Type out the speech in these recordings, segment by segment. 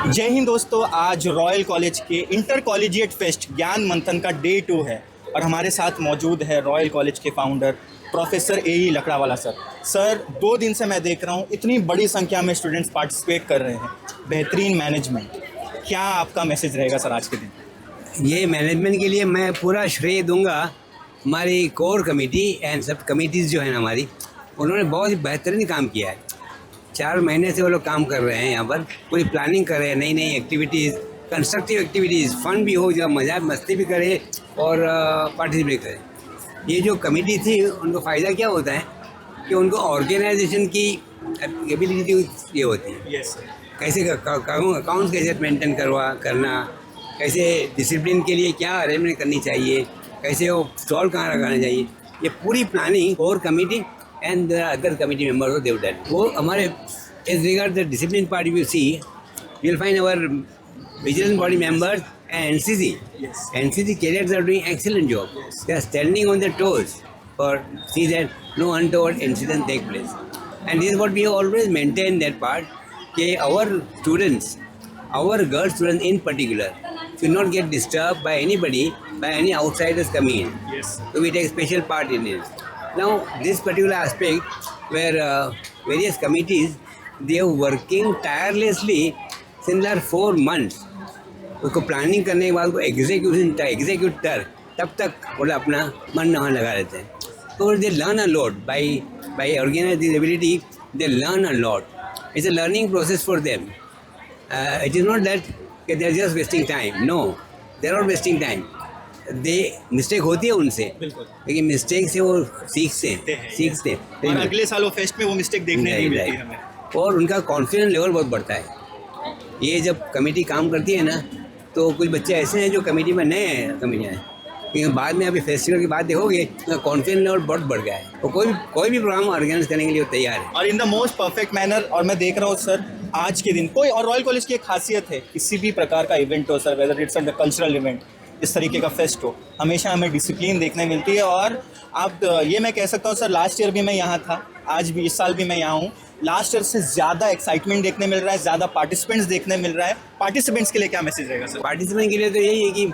जय हिंद दोस्तों। आज रॉयल कॉलेज के इंटर कॉलेजिएट फेस्ट ज्ञान मंथन का डे 2 है और हमारे साथ मौजूद है रॉयल कॉलेज के founder professor A Lakdawala sir. Sir 2 दिन से मैं देख रहा हूँ इतनी बड़ी संख्या में स्टूडेंट्स पार्टिसिपेट कर रहे हैं, बेहतरीन मैनेजमेंट, क्या आपका मैसेज रहेगा सर आज के दिन? ये मैनेजमेंट के लिए मैं पूरा श्रेय दूंगा हमारी कोर कमेटी एंड सब कमेटीज़ जो है हमारी, उन्होंने बहुत ही बेहतरीन काम किया है। 4 महीने से वो लोग काम कर रहे हैं, यहाँ पर पूरी प्लानिंग कर रहे हैं, नई नई एक्टिविटीज़, कंस्ट्रक्टिव एक्टिविटीज़, फन भी हो, जब मजाक मस्ती भी करे और पार्टिसिपेट करें। ये जो कमेटी थी उनको फ़ायदा क्या होता है कि उनको ऑर्गेनाइजेशन की एबिलिटी ये होती है। Yes sir. कैसे अकाउंट्स कैसे मेंटेन करना, कैसे डिसिप्लिन के लिए क्या अरेंजमेंट करनी चाहिए, कैसे वो स्टॉल कहाँ लगाना चाहिए, ये पूरी planning core committee and the other committee members they've done. वो हमारे as regard the discipline part you see you will find our vigilance body members and NCC cadets are doing excellent job. They are standing on their toes for see that no untoward incident take place. And this is what we have always maintained that part, कि our students, our girl students in particular, should not get disturbed by anybody, by any outsiders coming in. Yes. So we take special part in it. Now this particular aspect where various committees, they are working tirelessly since last 4 months. उसको planning करने के बाद को executor तब तक वो अपना मन वहाँ लगा लेते हैं। तो they learn a lot by organise this ability, they learn a lot. It's a learning process for them. It is not that they are just wasting time. No, they are not wasting time. They mistake होती है उनसे, लेकिन mistake से वो सीखते हैं और अगले साल वो फेस्ट में वो मिस्टेक देखने नहीं मिलती है हमें, और उनका कॉन्फिडेंस लेवल बहुत बढ़ता है. ये जब कमेटी काम करती है ना, तो कुछ बच्चे ऐसे हैं जो कमेटी में नए हैं, कमेटियाँ हैं, लेकिन बाद में अभी फेस्टिवल की बात देखोगे तो कॉन्फिडेंस लेवल बहुत बढ़ गया है, तो कोई भी प्रोग्राम ऑर्गेनाइज करने के लिए तैयार है और in the most perfect manner. और मैं देख रहा हूँ सर आज के दिन कोई और रॉयल कॉलेज की एक खासियत है, किसी भी प्रकार का इवेंट हो sir, whether it's a cultural event, इस तरीके का फेस्ट हो, हमेशा हमें डिसिप्लिन देखने मिलती है. और आप ये मैं कह सकता हूँ सर, लास्ट ईयर भी मैं यहाँ था, आज भी, इस साल भी मैं यहाँ हूँ. लास्ट ईयर से ज़्यादा एक्साइटमेंट देखने मिल रहा है, ज़्यादा पार्टिसिपेंट्स देखने मिल रहा है. पार्टिसिपेंट्स के लिए क्या मैसेज रहेगा सर? पार्टिसिपेंट के लिए तो यही है कि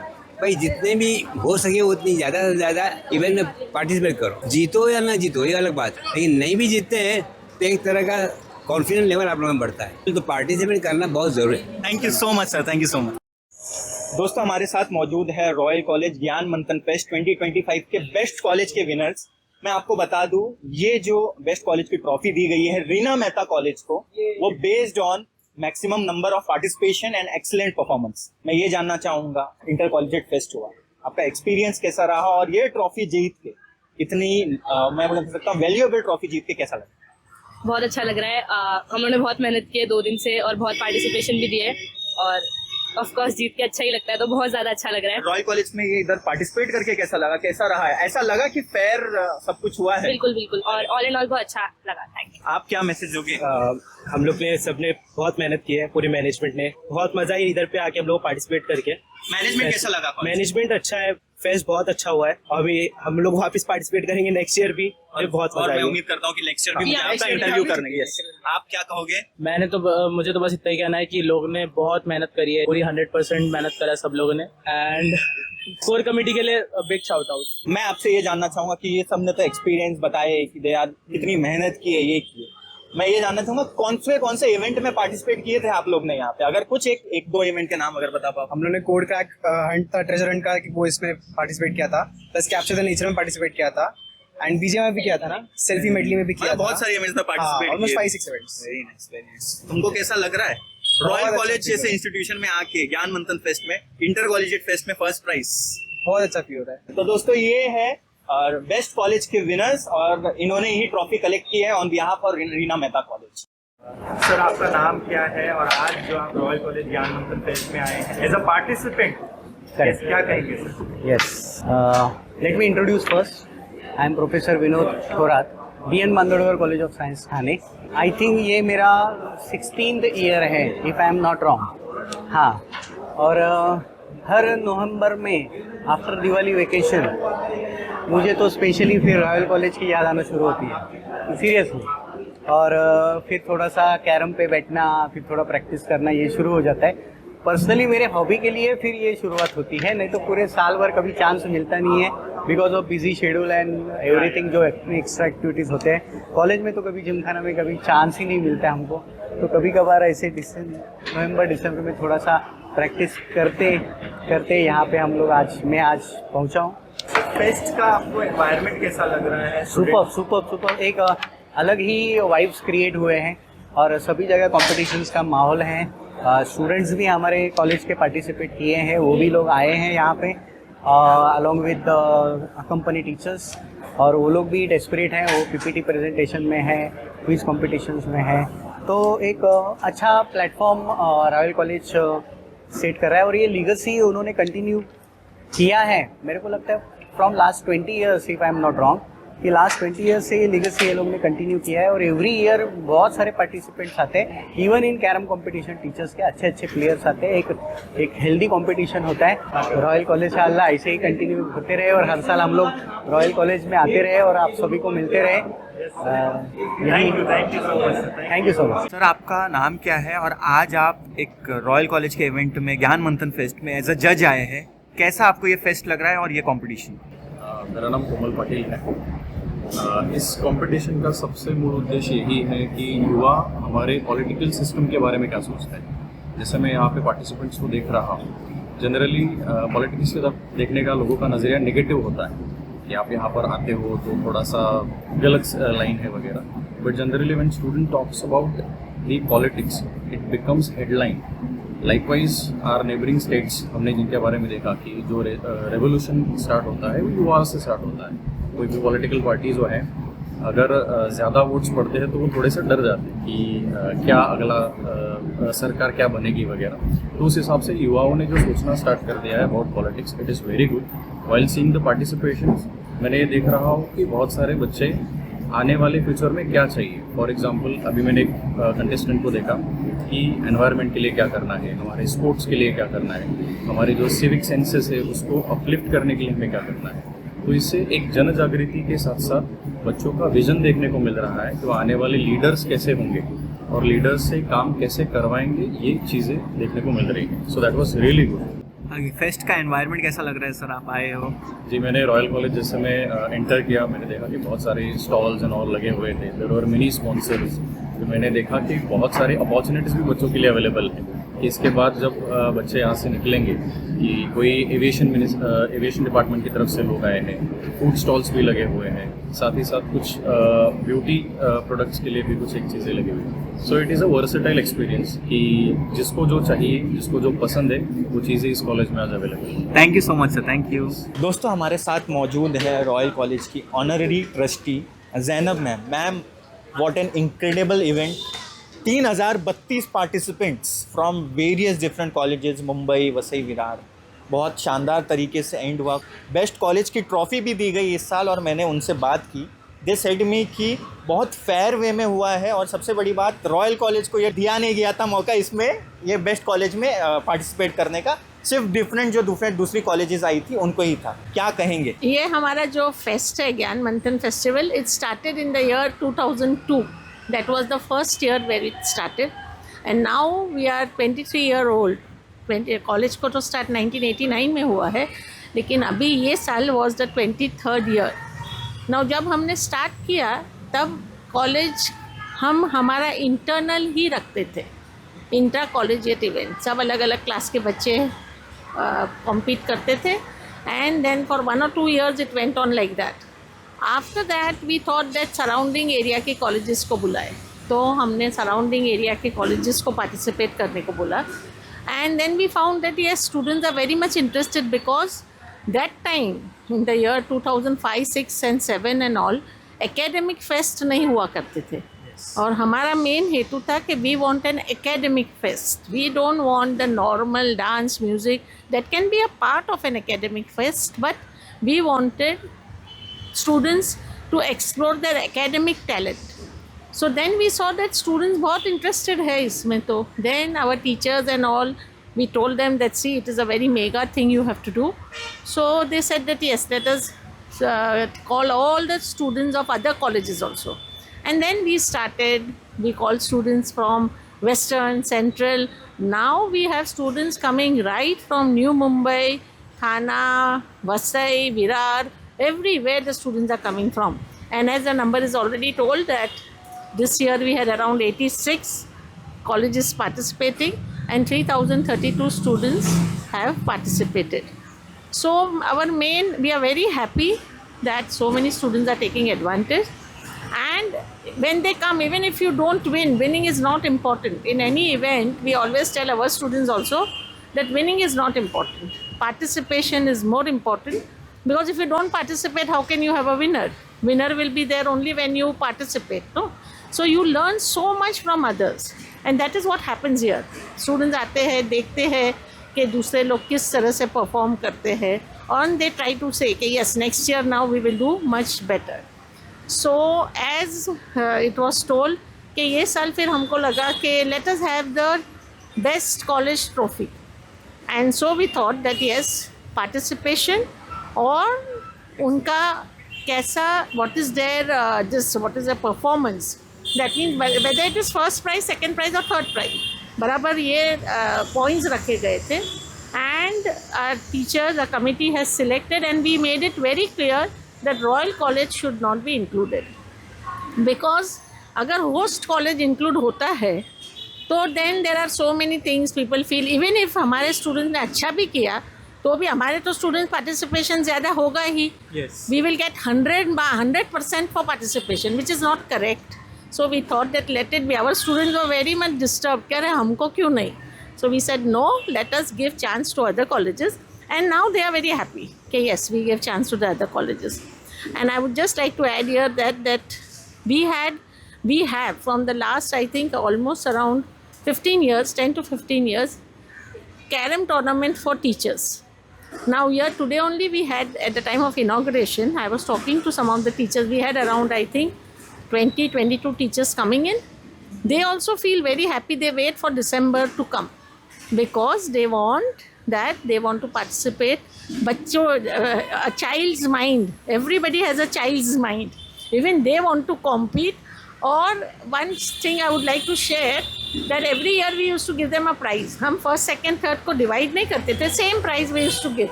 भाई जितने भी हो सके उतनी ज़्यादा से ज़्यादा इवेंट में पार्टिसिपेट करो. जीतो या ना जीतो ये अलग बात है, लेकिन नहीं भी जीतते हैं तो एक तरह का कॉन्फिडेंस लेवल आप लोगों में बढ़ता है, तो पार्टिसिपेट करना बहुत ज़रूरी है. Thank you so much sir, thank you so much. दोस्तों हमारे साथ मौजूद है रॉयल कॉलेज ज्ञान मंथन फेस्ट 2025 के बेस्ट कॉलेज के विनर्स. मैं आपको बता दूं, ये जो बेस्ट कॉलेज की ट्रॉफी दी गई है रीना मेहता कॉलेज को, वो based on maximum number of participation and excellent performance. मैं ये जानना चाहूंगा, इंटर कॉलेजिएट फेस्ट हुआ, आपका एक्सपीरियंस कैसा रहा और ये ट्रॉफी जीत के इतनी मैं बोल सकता हूँ वैल्यूएबल ट्रॉफी जीत के कैसा लगा? बहुत अच्छा लग रहा है. हम लोगों ने बहुत मेहनत की है 2 दिन से और बहुत पार्टिसिपेशन भी दिए, और ऑफ कोर्स जीत के अच्छा ही लगता है, तो बहुत ज्यादा अच्छा लग रहा है. रॉयल कॉलेज में ये इधर पार्टिसिपेट करके कैसा लगा, कैसा रहा है? ऐसा लगा कि फेयर सब कुछ हुआ है? बिल्कुल बिल्कुल, और ऑल इन ऑल बहुत अच्छा लगा. Thank you. आप क्या मैसेज दोगे? हम लोग ने सबने बहुत मेहनत की है, पूरी मैनेजमेंट ने, बहुत मजा आई इधर पे आके हम लोग पार्टिसिपेट करके. मैनेजमेंट कैसा लगा? मैनेजमेंट अच्छा है, फेस्ट बहुत अच्छा हुआ है. अभी हम लोग वापस पार्टिसिपेट करेंगे नेक्स्ट ईयर भी, और बहुत मजा और मैं आएगा. उम्मीद करता हूँ कि नेक्स्ट ईयर भी मुझे Yeah, आपका next year इंटरव्यू भी करने. यस, आप क्या कहोगे? मुझे तो बस इतना ही कहना है कि लोगों ने बहुत मेहनत करी है, पूरी 100% मेहनत करा है सब लोगों ने, एंड कोर कमेटी के लिए बिग शाउट आउट. मैं आपसे ये जानना चाहूंगा कि ये सबने तो एक्सपीरियंस बताए कि दे यार कितनी मेहनत की है, ये की है. मैं ये जानना चाहूंगा कौन से इवेंट में पार्टिसिपेट किए थे आप लोग ने यहाँ पे? अगर कुछ एक दो इवेंट के नाम अगर बता पाओ. हम लोग ने कोड क्रैक हंट था, ट्रेजर हंट का, कि वो इसमें पार्टिसिपेट किया था, प्लस कैप्चर द नेचर में पार्टिसिपेट किया था, एंड बीजे में भी किया था ना, सेल्फी मेडली में भी किया था. बहुत सारे इवेंट्स में participate almost 5-6 events. Very nice, very nice. तुमको कैसा लग रहा है रॉयल अच्छा कॉलेज feel जैसे इंस्टीट्यूशन में आके ज्ञान मंथन फेस्ट में, इंटर कॉलेजिएट फेस्ट में फर्स्ट प्राइज? बहुत अच्छा फील हो रहा है. तो दोस्तों ये है और बेस्ट कॉलेज के विनर्स, और इन्होंने ही ट्रॉफी कलेक्ट की है on behalf of Reena Mehta college. Sir आपका नाम क्या है और आज जो आप रॉयल कॉलेज ज्ञान मंथन फेस्ट में आए हैं एज अ पार्टिसिपेंट, क्या कहेंगे sir? Yes. Let me introduce first. I am Professor Vinod Thorat, DN Bandodkar College of Science, Thane. I think ये मेरा 16th year है, if I am not wrong. हाँ, और हर नवंबर में आफ्टर दिवाली वेकेशन मुझे तो स्पेशली फिर रॉयल कॉलेज की याद आना शुरू होती है. सीरियसली और फिर थोड़ा सा कैरम पे बैठना, फिर थोड़ा प्रैक्टिस करना, ये शुरू हो जाता है। पर्सनली मेरे हॉबी के लिए फिर ये शुरुआत होती है, नहीं तो पूरे साल भर कभी चांस मिलता नहीं है because of busy schedule and everything, जो एक्स्ट्रा एक्टिविटीज़ होते हैं। कॉलेज में तो कभी जिम खाना में कभी चांस ही नहीं मिलता है हमको, तो कभी कभार ऐसे नवंबर दिसंबर में थोड़ा सा प्रैक्टिस करते करते यहाँ पे हम लोग मैं आज पहुँचा हूँ। फेस्ट का आपको एनवायरनमेंट कैसा लग रहा है? सुपर एक अलग ही वाइब्स क्रिएट हुए हैं और सभी जगह कॉम्पिटिशन्स का माहौल है। स्टूडेंट्स भी हमारे कॉलेज के पार्टिसिपेट किए हैं, वो भी लोग आए हैं यहाँ पे अलॉन्ग विद कंपनी टीचर्स, और वो लोग भी डेस्परेट हैं, वो पीपीटी प्रेजेंटेशन में है, क्विज कॉम्पिटिशन्स में है। तो एक अच्छा प्लेटफॉर्म रॉयल कॉलेज सेट कर रहा है और ये लीगेसी उन्होंने कंटिन्यू किया है। मेरे को लगता है from last 20 years, if I am not wrong, कि लास्ट 20 ईयर्स से ये लीगेसी ये लोग ने कंटिन्यू किया है और एवरी ईयर बहुत सारे पार्टिसिपेंट्स आते हैं। Even in carrom competition teachers के अच्छे अच्छे प्लेयर्स आते हैं, एक हेल्दी कंपटीशन होता है। रॉयल कॉलेज से अल्लाह ऐसे ही कंटिन्यू होते रहे और हर साल हम लोग रॉयल कॉलेज में आते रहे और आप सभी को मिलते रहे। Thank you so much sir. आपका नाम क्या है और आज आप एक रॉयल कॉलेज के इवेंट में ज्ञान मंथन फेस्ट में एज अ जज आए हैं, कैसा आपको ये फेस्ट लग रहा है और ये कंपटीशन? मेरा नाम कोमल पाटिल है। इस कंपटीशन का सबसे मूल उद्देश्य यही है कि युवा हमारे पॉलिटिकल सिस्टम के बारे में क्या सोचता है। जैसे मैं यहाँ पे पार्टिसिपेंट्स को देख रहा हूँ, जनरली पॉलिटिक्स की तरफ देखने का लोगों का नज़रिया नेगेटिव होता है कि आप यहाँ पर आते हो तो थोड़ा सा गलत लाइन है वगैरह। But generally when student talks about the politics it becomes headline. Likewise our neighbouring states, हमने जिनके बारे में देखा कि जो रेवोल्यूशन स्टार्ट होता है वो युवा से स्टार्ट होता है। कोई भी पॉलिटिकल पार्टी जो है अगर ज़्यादा वोट्स पड़ते हैं तो वो थोड़े से डर जाते हैं कि क्या अगला सरकार क्या बनेगी वगैरह। तो उस हिसाब से युवाओं ने जो सोचना स्टार्ट कर दिया है about politics, it is very good. While seeing the participation मैंने ये देख रहा हूँ कि बहुत सारे बच्चे आने वाले फ्यूचर में क्या चाहिए। फॉर एग्जांपल अभी मैंने एक कंटेस्टेंट को देखा कि एनवायरनमेंट के लिए क्या करना है, हमारे स्पोर्ट्स के लिए क्या करना है, हमारे जो सिविक सेंसेस है उसको अपलिफ्ट करने के लिए हमें क्या करना है। तो इससे एक जन जागृति के साथ साथ बच्चों का विजन देखने को मिल रहा है कि वो आने वाले लीडर्स कैसे होंगे और लीडर्स से काम कैसे करवाएंगे, ये चीज़ें देखने को मिल रही हैं। So that was really good. Fest का एनवायरनमेंट कैसा लग रहा है सर? आप आए हो जी, मैंने रॉयल कॉलेज जैसे मैं एंटर किया, मैंने देखा कि बहुत सारे स्टॉल्स एंड ऑल लगे हुए थे। There were many sponsors. तो मैंने देखा कि बहुत सारे अपॉर्चुनिटीज़ भी बच्चों के लिए अवेलेबल हैं। इसके बाद जब बच्चे यहाँ से निकलेंगे कि कोई एविएशन डिपार्टमेंट की तरफ से लोग आए हैं, फूड स्टॉल्स भी लगे हुए हैं, साथ ही साथ कुछ ब्यूटी प्रोडक्ट्स के लिए भी कुछ एक चीज़ें लगी हुई हैं। So it is a versatile experience कि जिसको जो चाहिए, जिसको जो पसंद है, वो चीज़ें इस कॉलेज में आज अवेलेबल है। Thank you so much sir, thank you. दोस्तों हमारे साथ मौजूद है रॉयल कॉलेज की honorary trustee Zainab ma'am. What an incredible event. 3032 participants from various different colleges, Mumbai, Vasai, Virar. बहुत शानदार तरीके से एंड हुआ। बेस्ट कॉलेज की ट्रॉफ़ी भी दी गई इस साल और मैंने उनसे बात की। दे सेड मी कि बहुत फेयर वे में हुआ है और सबसे बड़ी बात, रॉयल कॉलेज को ये दिया नहीं गया था मौका इसमें ये बेस्ट कॉलेज में पार्टिसिपेट करने का। सिर्फ डिफरेंट जो दूसरी कॉलेजेस आई थी उनको ही था। क्या कहेंगे? ये हमारा जो फेस्ट है ज्ञान मंथन festival, it started in the year 2002. That was the first year where it started, and now we are 23-year-old. College को तो स्टार्ट 1989 में हुआ है, लेकिन अभी ये साल was the 23rd year. Now जब हमने स्टार्ट किया तब कॉलेज हम हमारा इंटरनल ही रखते थे, इंटर कॉलेजिएट इवेंट। सब अलग अलग क्लास के बच्चे कॉम्पीट करते थे, and then for 1 or 2 years it went on like that. After that we thought that surrounding area के कॉलेजेस को बुलाए, तो हमने सराउंडिंग एरिया के कॉलेजेस को पार्टिसिपेट करने को बोला। And then we found that yes, students are very much interested because that time in the year 2005, 6 and 7 and all, academic fest नहीं हुआ करते थे। और हमारा मेन हेतु था कि we want an academic fest. We don't want the normal dance music that can be a part of an academic fest, but we wanted students to explore their academic talent. So then we saw that students बहुत interested है इसमें, तो then our teachers and all, we told them that see, it is a very mega thing you have to do. So they said that yes, let us call all the students of other colleges also. And then we started, we called students from Western, Central. Now we have students coming right from New Mumbai, Thana, Vasai, Virar, everywhere the students are coming from. And as the number is already told that this year we had around 86 colleges participating and 3032 students have participated. So we are very happy that so many students are taking advantage. And when they come, even if you don't win, winning is not important. In any event, we always tell our students also that winning is not important. Participation is more important, because if you don't participate, how can you have a winner? Winner will be there only when you participate, no? So you learn so much from others, and that is what happens here. Students आते हैं, देखते हैं कि दूसरे लोग किस तरह से perform करते हैं, and they try to say कि yes, next year now we will do much better. So as it was told कि ये साल फिर हमको लगा कि let us have the best college trophy, and so we thought that yes, participation और उनका कैसा, what is their what is their performance, that means whether it is first prize, second prize or third prize, बराबर ये points रखे गए थे. And our teachers, our committee has selected, and we made it very clear that Royal College should not be included, because अगर host college include होता है तो then there are so many things people feel, even if हमारे students ने अच्छा भी किया तो भी हमारे तो student participation ज़्यादा होगा ही. Yes. We will get 100% for participation, which is not correct. So we thought that let it be. Our students were very much disturbed. कह रहे हमको क्यों नहीं? So we said no, let us give chance to other colleges. And now they are very happy. Okay, yes, we gave chance to the other colleges. And I would just like to add here that we have from the last, I think, almost around 15 years, 10 to 15 years, Carom tournament for teachers. Now here today only we had, at the time of inauguration, I was talking to some of the teachers. We had around, I think, 22 teachers coming in. They also feel very happy. They wait for December to come because they want to participate. A child's mind, everybody has a child's mind. Even they want to compete. Or one thing I would like to share, that every year we used to give them a prize. हम first, second, third को divide नहीं करते थे, same prize we used to give.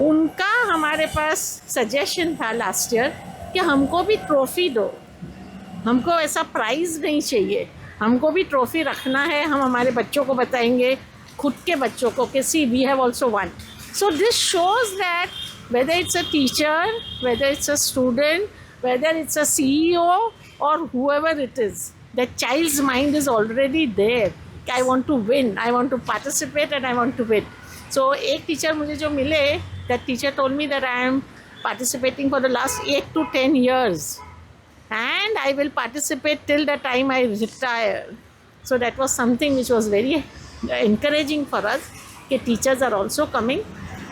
उनका हमारे पास suggestion था last year कि हमको भी trophy दो, हमको ऐसा prize नहीं चाहिए, हमको भी trophy रखना है. हम हमारे बच्चों को बताएंगे, खुद के बच्चों को कि see we have also won. So this shows that whether it's a teacher, whether it's a student, whether it's a CEO or whoever it is, the child's mind is already there. I want to win, I want to participate, and I want to win. So एक teacher मुझे जो मिले, that teacher told me that I am participating for the last 8 to 10 years, and I will participate till the time I retire. So that was something which was very encouraging for us. That teachers are also coming,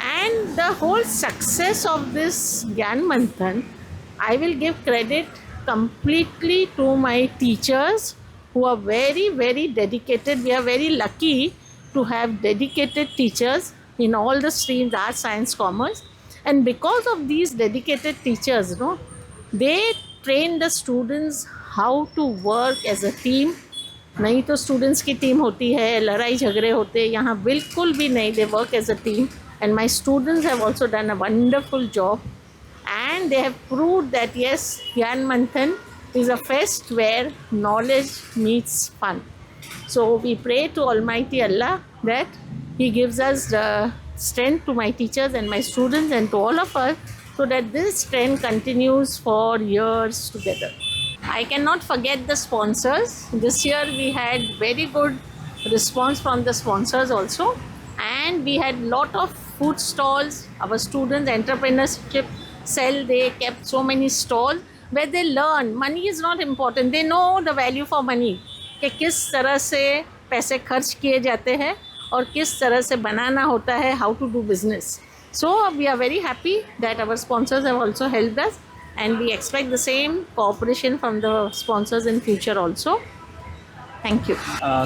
and the whole success of this Gyan Manthan, I will give credit completely to my teachers who are very, very dedicated. We are very lucky to have dedicated teachers in all the streams, arts, science, commerce. And because of these dedicated teachers, they train the students how to work as a team. नहीं तो students की team होती है, लड़ाई झगड़े होते हैं, यहाँ बिल्कुल भी नहीं. They work as a team, and my students have also done a wonderful job. And they have proved that yes, Gyan Manthan is a fest where knowledge meets fun. So we pray to Almighty Allah that He gives us the strength, to my teachers and my students and to all of us, so that this trend continues for years together. I cannot forget the sponsors. This year we had very good response from the sponsors also, and we had lot of food stalls. Our students, entrepreneurship cell, they kept so many stalls where they learn. Money is not important. They know the value for money, कि किस तरह से पैसे खर्च किए जाते हैं और किस तरह से बनाना होता है, how to do business. So we are very happy that our sponsors have also helped us, and we expect the same cooperation from the sponsors in future also. Thank you.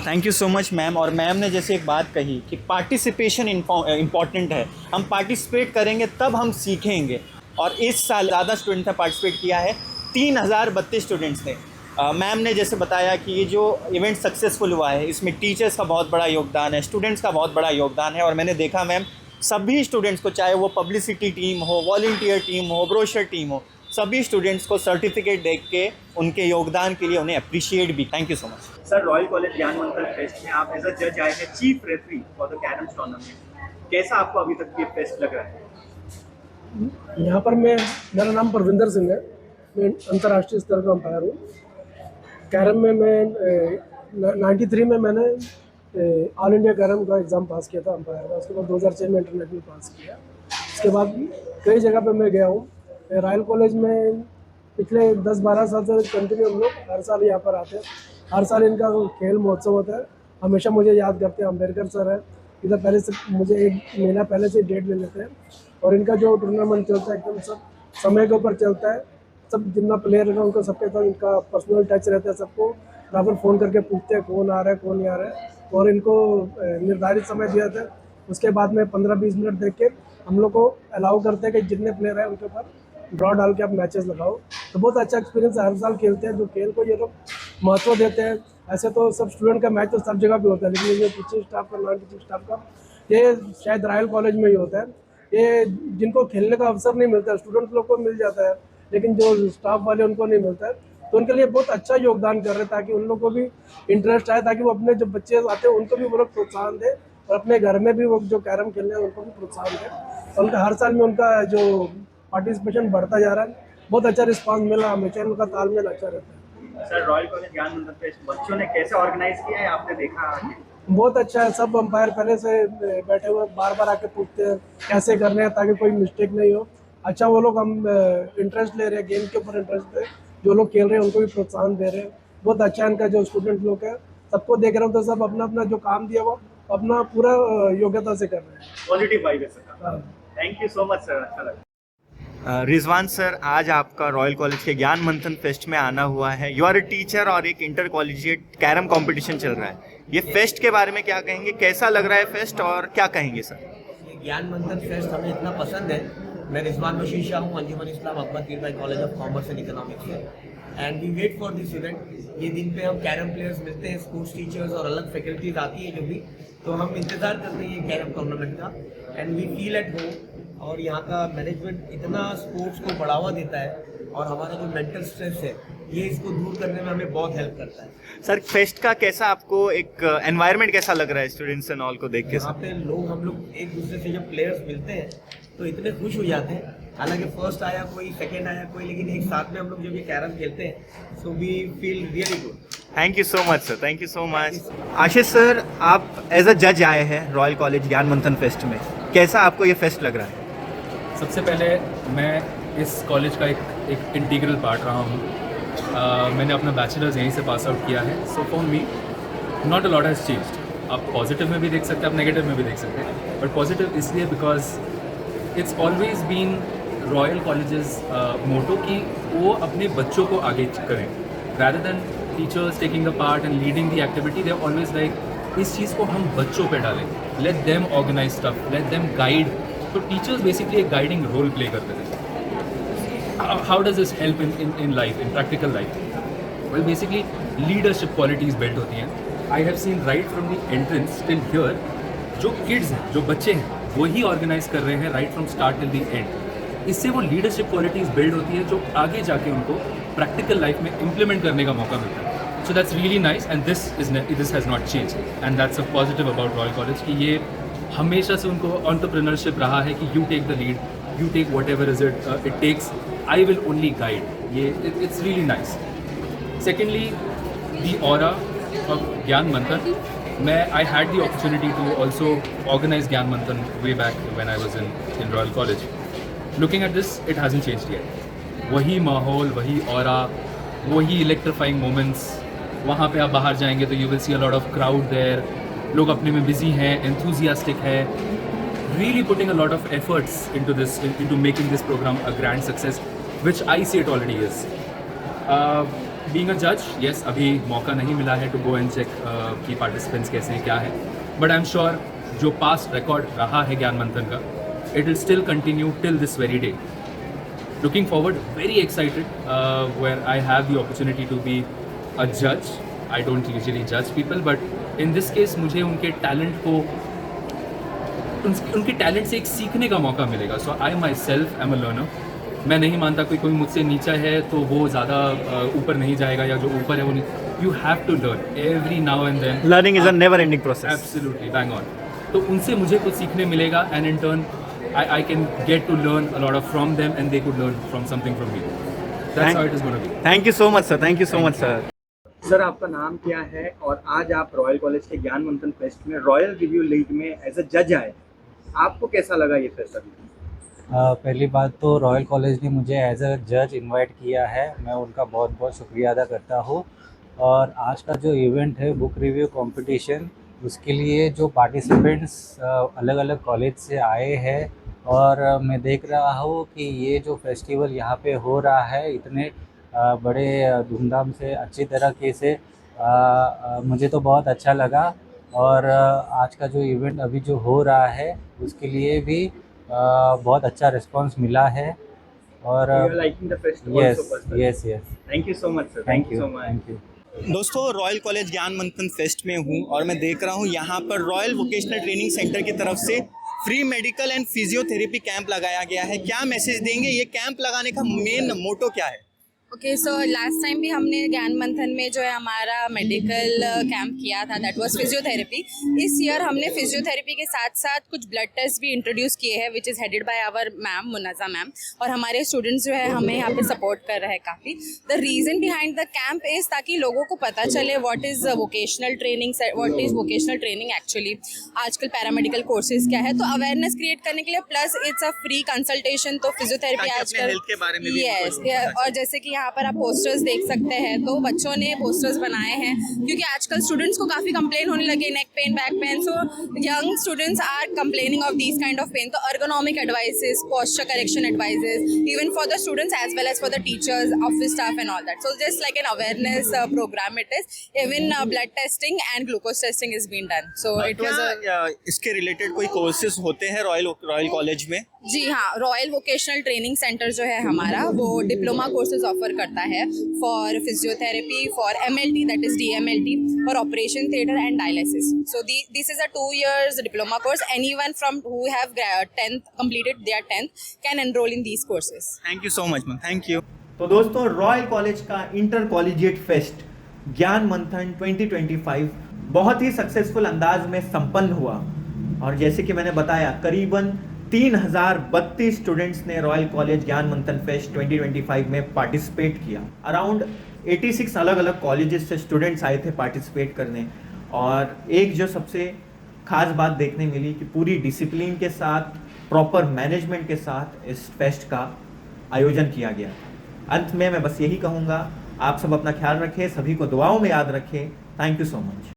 Thank you so much ma'am. और ma'am ने जैसे एक बात कही कि participation important है. हम participate करेंगे तब हम सीखेंगे. और इस साल ज़्यादा स्टूडेंट्स ने पार्टिसिपेट किया है. 3032 स्टूडेंट्स थे. मैम ने जैसे बताया कि ये जो इवेंट सक्सेसफुल हुआ है इसमें टीचर्स का बहुत बड़ा योगदान है, स्टूडेंट्स का बहुत बड़ा योगदान है। और मैंने देखा मैम सभी स्टूडेंट्स को, चाहे वो पब्लिसिटी टीम हो, वॉलंटियर टीम हो, ब्रोशर टीम हो, सभी स्टूडेंट्स को सर्टिफिकेट देख के उनके योगदान के लिए उन्हें अप्रिशिएट भी। Thank you so much sir. Royal college ज्ञान मंथन फेस्ट में आप एज अ जज आए हैं, chief referee for the carroms tournament. कैसा आपको अभी तक ये फेस्ट लग रहा है? यहाँ पर मेरा नाम परविंदर सिंह है, मैं अंतर्राष्ट्रीय स्तर का अंपायर हूँ। कैरम में मैं 93 में मैंने ऑल इंडिया कैरम का एग्ज़ाम पास किया था अंपायर का। उसके बाद 2006 में इंटरनेशनल पास किया। उसके बाद कई जगह पे मैं गया हूँ। रॉयल कॉलेज में पिछले 10-12 साल से कंटिन्यू हम लोग हर साल यहाँ पर आते हैं। हर साल इनका खेल महोत्सव होता है। हमेशा मुझे याद करते हैं, अम्बेडकर सर है इधर, पहले से मुझे 1 महीना पहले से डेट ले लेते हैं। और इनका जो टूर्नामेंट चलता है एकदम सब समय के ऊपर चलता है। सब जितना प्लेयर है उनको सबके साथ इनका पर्सनल टच रहता है। सबको बराबर फ़ोन करके पूछते हैं कौन आ रहा है, कौन नहीं आ रहा है। और इनको निर्धारित समय दिया था। उसके बाद में 15-20 मिनट देख के हम लोग को अलाउ करते हैं कि जितने प्लेयर हैं उनके ऊपर ड्रॉ डाल के आप मैचेस लगाओ। तो बहुत अच्छा एक्सपीरियंस है। हर साल खेलते हैं, जो खेल को ये लोग महत्व देते हैं। ऐसे तो सब स्टूडेंट का मैच तो सब जगह पे होता है, लेकिन ये टीचिंग स्टाफ का, नॉन टीचिंग स्टाफ का, ये शायद रॉयल कॉलेज में ही होता है। ये जिनको खेलने का अवसर नहीं मिलता है, स्टूडेंट लोग को मिल जाता है, लेकिन जो स्टाफ वाले उनको नहीं मिलता है। तो उनके लिए बहुत अच्छा योगदान कर रहे हैं ताकि उन लोगों को भी इंटरेस्ट आए, ताकि वो अपने जो बच्चे आते हैं उनको भी वो लोग प्रोत्साहन दें और अपने घर में भी वो जो कैरम खेलने हैं उनको भी प्रोत्साहन दें। और उनका हर साल में उनका जो पार्टिसिपेशन बढ़ता जा रहा है। बहुत अच्छा रिस्पांस मिला, हमेशा उनका तालमेल अच्छा रहता है। सर रॉयल कॉलेज ज्ञान मंथन फेस्ट बच्चों ने कैसे ऑर्गेनाइज किया है, आपने देखा? बहुत अच्छा है। सब अंपायर पहले से बैठे हुए बार बार आके पूछते हैं कैसे करने हैं ताकि कोई मिस्टेक नहीं हो। अच्छा वो लोग हम इंटरेस्ट ले रहे हैं, गेम के ऊपर इंटरेस्ट है, जो लोग खेल रहे हैं उनको भी प्रोत्साहन दे रहे हैं। बहुत अच्छा इनका जो स्टूडेंट लोग है सबको देख रहा हूँ तो सब अपना अपना जो काम दिया वो अपना पूरा योग्यता से कर रहे हैं। पॉजिटिव वाइब है sir. Thank you so much sir, अच्छा लगा। रिजवान सर, आज आपका रॉयल कॉलेज के ज्ञान मंथन फेस्ट में आना हुआ है। यू आर ए टीचर और एक इंटर कॉलेजिएट कैरम कंपटीशन चल रहा है। ये फेस्ट के बारे में क्या कहेंगे, कैसा लग रहा है फेस्ट और क्या कहेंगे सर? ये ज्ञान मंथन फेस्ट हमें इतना पसंद है। मैं रिजवान बशीर शाह हूँ, Anjuman Islam Ahmed Peerbhoy college of commerce and economics से। And we wait for this event. ये दिन पे हम कैरम प्लेयर्स मिलते हैं, स्पोर्ट्स टीचर्स और अलग फैकल्टीज आती है जो भी, तो हम इंतज़ार करते हैं ये कैरम टूर्नामेंट का। And we feel at home. और यहाँ का मैनेजमेंट इतना स्पोर्ट्स को बढ़ावा देता है और हमारा जो मेंटल स्ट्रेस है ये इसको दूर करने में हमें बहुत हेल्प करता है। सर फेस्ट का कैसा आपको एक एनवायरनमेंट कैसा लग रहा है स्टूडेंट्स एंड ऑल को देख के? यहाँ पे हम लोग एक दूसरे से जब प्लेयर्स मिलते हैं तो इतने खुश हो जाते हैं। हालांकि फर्स्ट आया कोई, सेकंड आया कोई, लेकिन एक साथ में हम लोग जब ये कैरम खेलते हैं so we feel really good. Thank you so much sir, thank you so much. Ashish sir, आप एज अ जज आए हैं रॉयल कॉलेज ज्ञान मंथन फेस्ट में, कैसा आपको ये फेस्ट लग रहा है? सबसे पहले मैं इस कॉलेज का एक इंटीग्रल पार्ट रहा हूँ। मैंने अपना बैचलर्स यहीं से पास आउट किया है। So for me not a lot has changed. आप पॉजिटिव में भी देख सकते हैं, आप नेगेटिव में भी देख सकते हैं, बट पॉजिटिव इसलिए because it's always been royal colleges motto कि वो अपने बच्चों को आगे करें rather than teachers taking the part and leading the activity. They always like इस चीज़ को हम बच्चों पे डालें, let them organise stuff, let them guide. तो टीचर्स बेसिकली एक गाइडिंग रोल प्ले करते थे। How does this help in life, in practical life? Well basically leadership qualities build होती हैं। I have seen right from the entrance till here, जो kids हैं, जो बच्चे हैं, वही ऑर्गेनाइज कर रहे हैं right from start till the end. इससे वो लीडरशिप क्वालिटीज़ बिल्ड होती है जो आगे जाके उनको प्रैक्टिकल लाइफ में इम्प्लीमेंट करने का मौका मिलता है। So that's really nice and this has not change and that's a positive about Royal College कि ये हमेशा से उनको एंटरप्रेन्योरशिप रहा है कि you take the lead, you take whatever is it takes, I will only guide. ये it's really nice. Secondly the aura of Gyan Manthan, I had the opportunity to also organize Gyan Manthan way back when I was in Royal College. Looking at this, it hasn't changed yet. वही माहौल, वही aura, वही electrifying moments. वहाँ पे आप बाहर जाएंगे तो you will see a lot of crowd there. लोग अपने में busy हैं, enthusiastic है. Really putting a lot of efforts into this, into making this program a grand success, which I see it already is. Being a judge, yes, अभी मौका नहीं मिला है to go and check कि participants कैसे हैं, क्या है, but I'm sure जो past record रहा है ज्ञान मंथन का, it will still continue till this very day. Looking forward, very excited where I have the opportunity to be a judge. I don't usually judge people, but in this case मुझे उनके talent को उनके talent से एक सीखने का मौका मिलेगा. So I myself am a learner. मैं नहीं मानता कोई मुझसे नीचा है तो वो ज़्यादा ऊपर नहीं जाएगा, या जो ऊपर है वो नहीं. You have to learn every now and then. Learning is a never ending process. Absolutely, bang on. तो उनसे मुझे कुछ सीखने मिलेगा, and in turn I can get to learn a lot from them, and they could learn from something from me. That's how it is going to be. Thank you so much sir. Thank you so much sir. Sir आपका नाम क्या है और आज आप royal college के ज्ञान मंथन फेस्ट में रॉयल रिव्यू लीग में एज अ जज आए. आपको कैसा लगा ये फेस्ट अभी? पहली बात तो रॉयल कॉलेज ने मुझे एज अ जज इनवाइट किया है, मैं उनका बहुत बहुत शुक्रिया अदा करता हूँ. और आज का जो इवेंट है बुक रिव्यू कंपटीशन, उसके लिए जो पार्टिसिपेंट्स अलग अलग कॉलेज से आए हैं, और मैं देख रहा हूँ कि ये जो फेस्टिवल यहाँ पे हो रहा है इतने बड़े धूमधाम से अच्छी तरीके से, मुझे तो बहुत अच्छा लगा. और आज का जो इवेंट अभी जो हो रहा है उसके लिए भी बहुत अच्छा रिस्पांस मिला है. और yes. Thank you so much sir. Thank you. दोस्तों, रॉयल कॉलेज ज्ञान मंथन फेस्ट में हूँ और मैं देख रहा हूँ यहाँ पर रॉयल वोकेशनल ट्रेनिंग सेंटर की तरफ से free medical and physiotherapy camp लगाया गया है. क्या मैसेज देंगे? ये कैंप लगाने का मेन मोटो क्या है? ओके, सो लास्ट टाइम भी हमने ज्ञान मंथन में जो है हमारा मेडिकल कैंप किया था, दैट वाज फिजियोथेरेपी. इस ईयर हमने फिजियोथेरेपी के साथ साथ कुछ ब्लड टेस्ट भी इंट्रोड्यूस किए हैं, which is headed by our ma'am Munnaza ma'am. और हमारे स्टूडेंट्स जो है हमें यहाँ पे सपोर्ट कर रहे हैं काफ़ी. The reason behind the camp is ताकि लोगों को पता चले what is vocational training actually. आजकल पैरामेडिकल कोर्सेज क्या है, तो अवेयरनेस क्रिएट करने के लिए, plus it's a free consultation. तो फिजियोथेरेपी आजकल, यस. और जैसे कि यहाँ पर आप पोस्टर्स देख सकते हैं, तो बच्चों ने पोस्टर्स बनाए हैं क्योंकि आजकल स्टूडेंट्स को काफ़ी कंप्लेन होने लगे, neck pain, back pain. So young students are complaining of these kind of pain. तो ergonomic advices, posture correction advices, even for the students as well as for the teachers, office staff and all that. So just like an awareness program it is. Even blood testing and glucose testing is being done. So it was इसके related कोई courses होते हैं royal college में? जी हाँ, royal vocational training centre जो है हमारा, वो डिप्लोमा कोर्सेज ऑफर करता है for physiotherapy, for MLT that is DMLT, for operation theatre and dialysis. So this is a 2 years diploma course. Anyone from who have 10th completed their 10th can enrol in these courses. Thank you so much ma'am. Thank you. तो दोस्तों, royal college का inter collegiate fest ज्ञान मंथन 2025 बहुत ही successful अंदाज में संपन्न हुआ. और जैसे कि मैंने बताया, करीबन 3032 स्टूडेंट्स ने रॉयल कॉलेज ज्ञान मंथन फेस्ट 2025 में पार्टिसिपेट किया. अराउंड 86 अलग अलग कॉलेजेस से स्टूडेंट्स आए थे पार्टिसिपेट करने. और एक जो सबसे खास बात देखने मिली कि पूरी डिसिप्लिन के साथ, प्रॉपर मैनेजमेंट के साथ इस फेस्ट का आयोजन किया गया. अंत में मैं बस यही कहूँगा, आप सब अपना ख्याल रखें, सभी को दुआओं में याद रखें. Thank you so much.